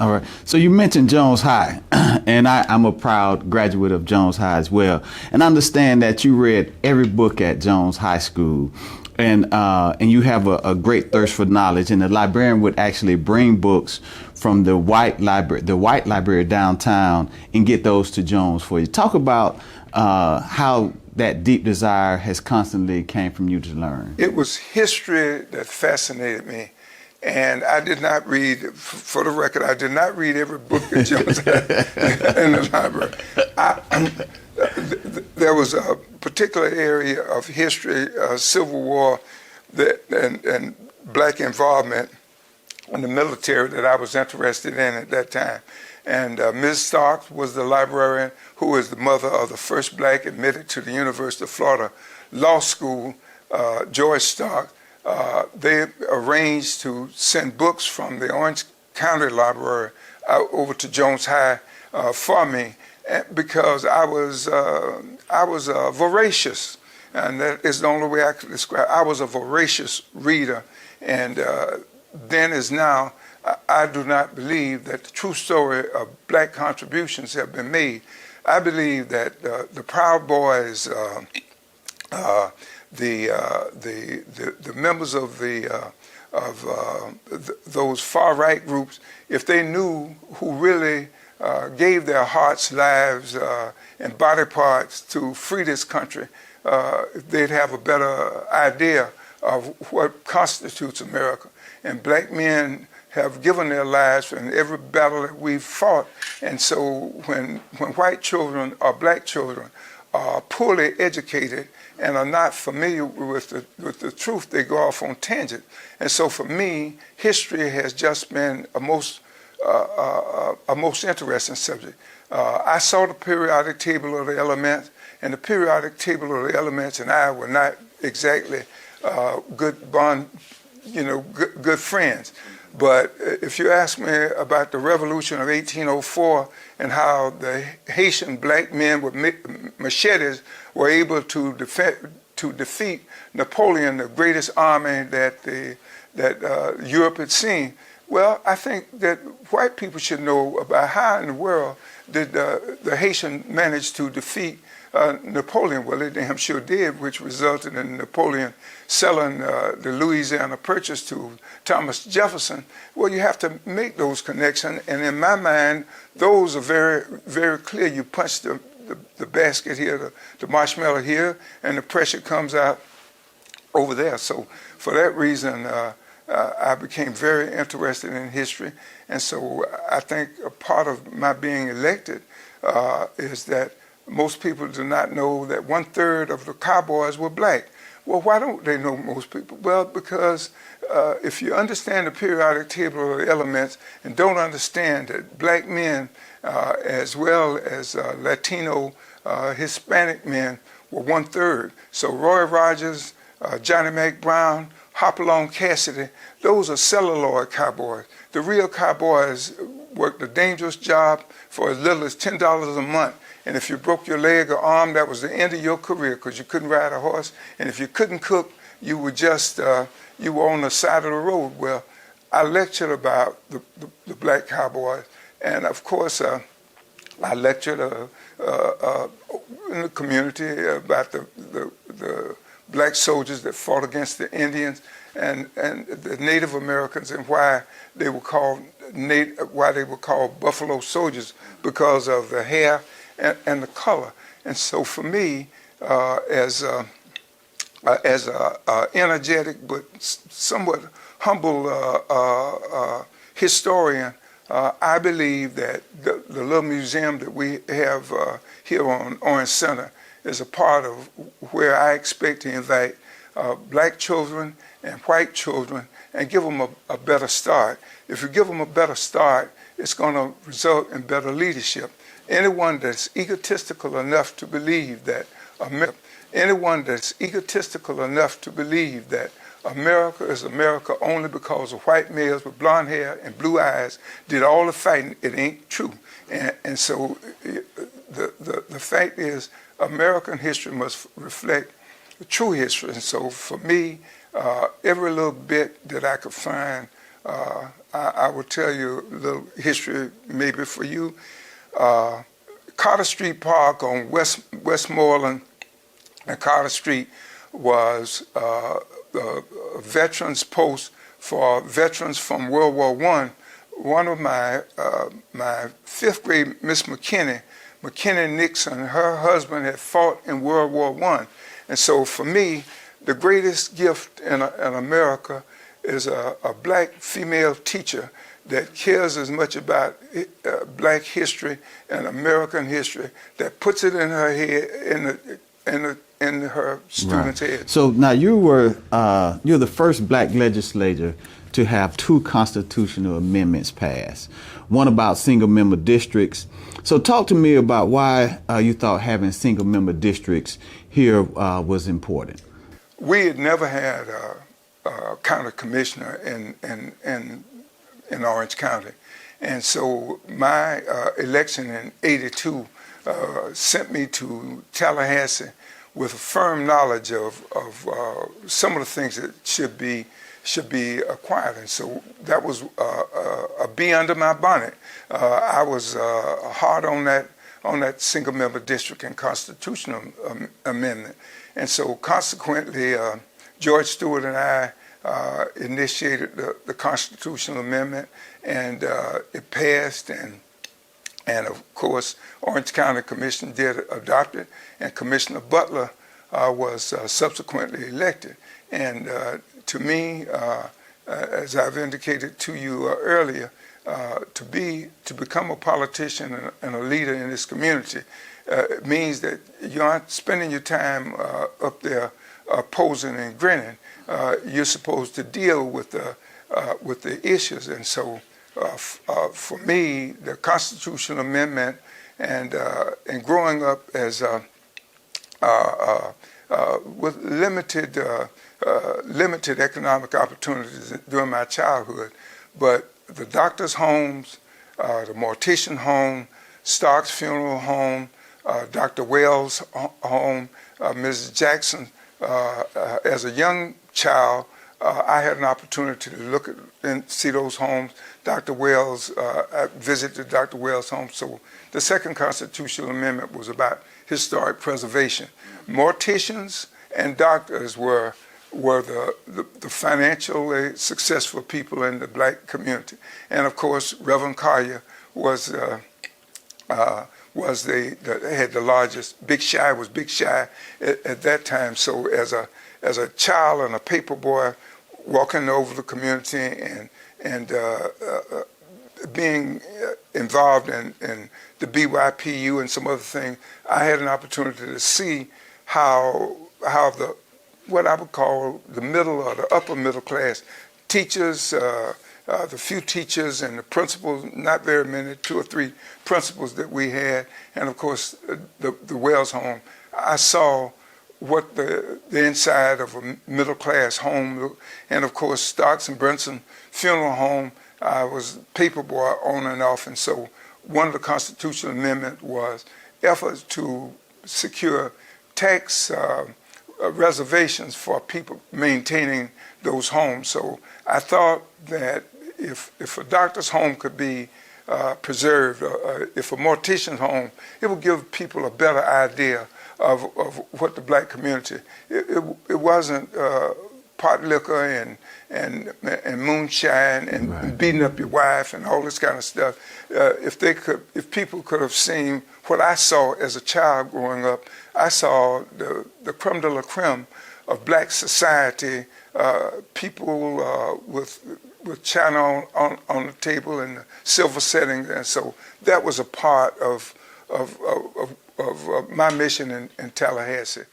All right. So you mentioned Jones High, and I'm a proud graduate of Jones High as well. And I understand that you read every book at Jones High School, and you have a great thirst for knowledge. And the librarian would actually bring books from the white library downtown, and get those to Jones for you. Talk about how that deep desire has constantly came from you to learn. It was history that fascinated me. And I did not read, for the record, I did not read every book that Jones had in the library. There was a particular area of history, Civil War, and black involvement in the military that I was interested in at that time. And Ms. Starks was the librarian who is the mother of the first black admitted to the University of Florida Law School, George Starks. They arranged to send books from the Orange County Library over to Jones High for me, because I was voracious, and that is the only way I could describe. I was a voracious reader, and then as now, I do not believe that the true story of black contributions have been made. I believe that the Proud Boys, the members of those far right groups, if they knew who really gave their hearts, lives, and body parts to free this country, they'd have a better idea of what constitutes America. And black men have given their lives in every battle that we've fought. And so when white children or black children are poorly educated and are not familiar with the truth, they go off on tangent. And so for me, history has just been a most interesting subject. I saw the periodic table of the elements, and the periodic table of the elements and I were not exactly good friends. But if you ask me about the Revolution of 1804 and how the Haitian black men with machetes were able to defeat Napoleon, the greatest army that Europe had seen, well, I think that white people should know about how in the world did the Haitian manage to defeat Napoleon. Well, they damn sure did, which resulted in Napoleon selling the Louisiana Purchase to Thomas Jefferson. Well, you have to make those connections, and in my mind, those are very, very clear. You punch the basket here, the marshmallow here, and the pressure comes out over there. So for that reason, I became very interested in history, and so I think a part of my being elected is that most people do not know that 1/3 of the cowboys were black. Well, why don't they know, most people? Well, because if you understand the periodic table of the elements and don't understand that black men as well as Latino, Hispanic men were 1/3. So Roy Rogers, Johnny Mack Brown, Hopalong Cassidy, those are celluloid cowboys. The real cowboys worked a dangerous job for as little as $10 a month. And if you broke your leg or arm, that was the end of your career, because you couldn't ride a horse. And if you couldn't cook, you were just, you were on the side of the road. Well, I lectured about the black cowboys. And of course, I lectured in the community about the black soldiers that fought against the Indians and the Native Americans, and why they were called Buffalo Soldiers, because of the hair and the color. And so for me, as a energetic but somewhat humble historian, I believe that the little museum that we have here on Orange Center is a part of where I expect to invite black children and white children and give them a better start. If you give them a better start, it's going to result in better leadership. Anyone that's egotistical enough to believe that America is America only because of white males with blonde hair and blue eyes did all the fighting, it ain't true. And so the fact is, American history must reflect the true history. And so for me, every little bit that I could find I will tell you a little history maybe for you. Carter Street Park on Westmoreland and Carter Street was a veterans post for veterans from World War I. One of my fifth grade Miss McKinney Nixon, her husband had fought in World War I. And so for me, the greatest gift in America is a black female teacher that cares as much about black history and American history, that puts it in her head, in her students' Right. head. So now you're the first black legislator to have two constitutional amendments passed, one about single-member districts. So talk to me about why you thought having single-member districts here was important. We had never had a county commissioner in Orange County, and so my election in '82 sent me to Tallahassee with a firm knowledge of some of the things that should be acquired, and so that was a bee under my bonnet. I was hard on that single-member district and constitutional amendment, and so consequently, George Stewart and I initiated the constitutional amendment, and it passed, and of course, Orange County Commission did adopt it, and Commissioner Butler was subsequently elected. And to me, as I've indicated to you earlier, to become a politician and a leader in this community, it means that you aren't spending your time up there posing and grinning. You're supposed to deal with the issues, and so for me, the constitutional amendment and growing up as with limited economic opportunities during my childhood, but the doctor's homes, the mortician home, Stark's funeral home, Dr. Wells' home, Mrs. Jackson. As a young child, I had an opportunity to look at and see those homes. Dr. Wells, I visited Dr. Wells' home. So the second constitutional amendment was about historic preservation. Morticians and doctors were the financially successful people in the black community, and of course, Reverend Collier was had the largest. Big Shy was Big Shy at that time. So as a child and a paper boy, walking over the community and being involved in the BYPU and some other things, I had an opportunity to see how what I would call the middle or the upper middle class teachers, the few teachers and the principals, not very many, 2 or 3 principals that we had, and of course the Wells home. I saw what the inside of a middle class home looked, and of course Starks and Brinson funeral home. I was paper boy on and off, and so one of the constitutional amendments was efforts to secure tax reservations for people maintaining those homes. So I thought that if a doctor's home could be preserved, if a mortician's home, it would give people a better idea of what the black community. It wasn't pot liquor and moonshine and Right. beating up your wife and all this kind of stuff. If people could have seen what I saw as a child growing up, I saw the creme de la creme of black society, people with china on the table and the silver setting, and so that was a part of my mission in Tallahassee.